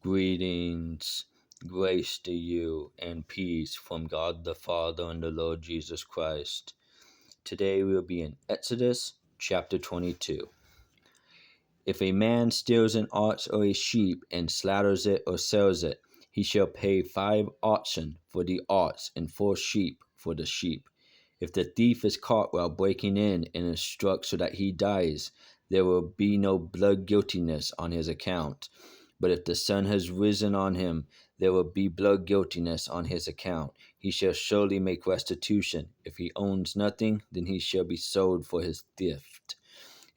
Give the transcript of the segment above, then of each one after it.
Greetings, grace to you, and peace from God the Father and the Lord Jesus Christ. Today we will be in Exodus chapter 22. If a man steals an ox or a sheep and slaughters it or sells it, he shall pay 5 oxen for the ox and 4 sheep for the sheep. If the thief is caught while breaking in and is struck so that he dies, there will be no blood guiltiness on his account. But if the sun has risen on him, there will be blood guiltiness on his account. He shall surely make restitution. If he owns nothing, then he shall be sold for his theft.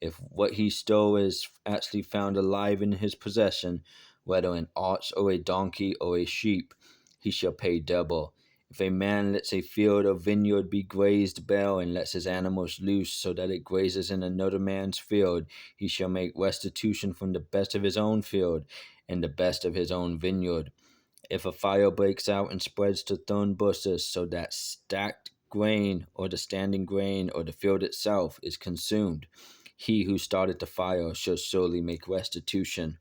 If what he stole is actually found alive in his possession, whether an ox or a donkey or a sheep, he shall pay double. If a man lets a field or vineyard be grazed bare and lets his animals loose so that it grazes in another man's field, he shall make restitution from the best of his own field and the best of his own vineyard. If a fire breaks out and spreads to thorn bushes so that stacked grain or the standing grain or the field itself is consumed, he who started the fire shall surely make restitution.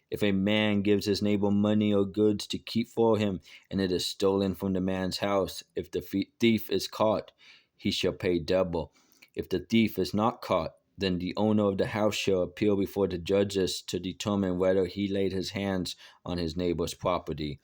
If a man gives his neighbor money or goods to keep for him, and it is stolen from the man's house, if the thief is caught, he shall pay double. If the thief is not caught, then the owner of the house shall appeal before the judges to determine whether he laid his hands on his neighbor's property.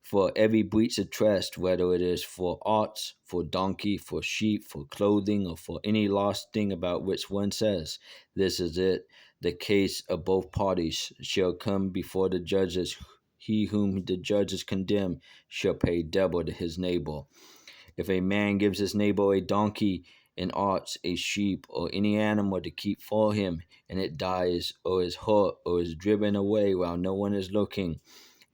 For every breach of trust, whether it is for ox, for donkey, for sheep, for clothing, or for any lost thing about which one says, "This is it," the case of both parties shall come before the judges. He whom the judges condemn shall pay double to his neighbor. If a man gives his neighbor a donkey, an ox, a sheep, or any animal to keep for him, and it dies, or is hurt, or is driven away while no one is looking,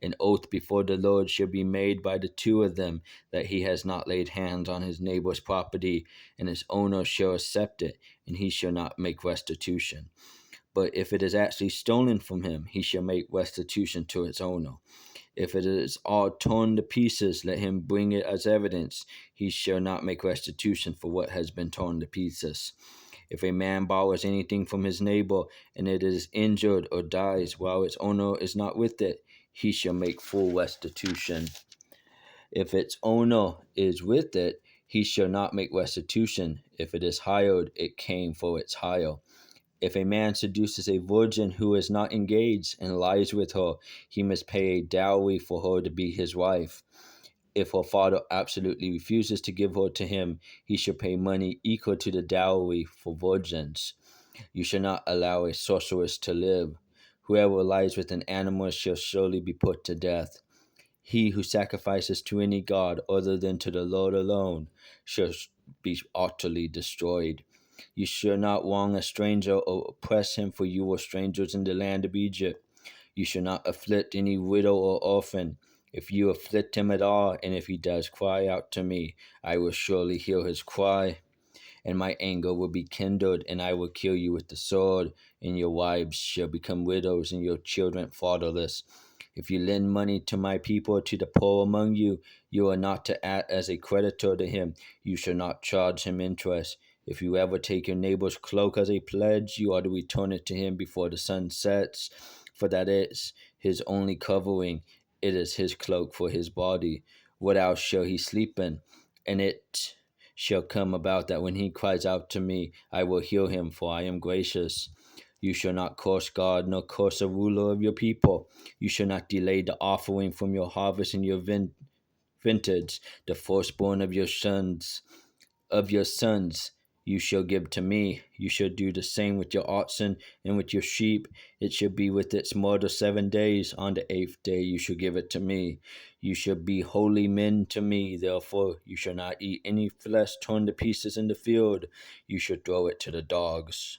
an oath before the Lord shall be made by the two of them that he has not laid hands on his neighbor's property, and his owner shall accept it, and he shall not make restitution. But if it is actually stolen from him, he shall make restitution to its owner. If it is all torn to pieces, let him bring it as evidence. He shall not make restitution for what has been torn to pieces. If a man borrows anything from his neighbor, and it is injured or dies while its owner is not with it, he shall make full restitution. If its owner is with it, he shall not make restitution. If it is hired, it came for its hire. If a man seduces a virgin who is not engaged and lies with her, he must pay a dowry for her to be his wife. If her father absolutely refuses to give her to him, he shall pay money equal to the dowry for virgins. You shall not allow a sorceress to live. Whoever lies with an animal shall surely be put to death. He who sacrifices to any god other than to the Lord alone shall be utterly destroyed. You shall not wrong a stranger or oppress him, for you were strangers in the land of Egypt. You shall not afflict any widow or orphan. If you afflict him at all, and if he does cry out to me, I will surely hear his cry, and my anger will be kindled, and I will kill you with the sword, and your wives shall become widows, and your children fatherless. If you lend money to my people, to the poor among you, you are not to act as a creditor to him. You shall not charge him interest. If you ever take your neighbor's cloak as a pledge, you are to return it to him before the sun sets, for that is his only covering. It is his cloak for his body. What else shall he sleep in? And it shall come about that when he cries out to me, I will hear him, for I am gracious. You shall not curse God, nor curse a ruler of your people. You shall not delay the offering from your harvest and your vintage, the firstborn of your sons you shall give to me. You shall do the same with your oxen and with your sheep. It shall be with its mother 7 days. On the 8th day you shall give it to me. You shall be holy men to me. Therefore you shall not eat any flesh torn to pieces in the field. You shall throw it to the dogs.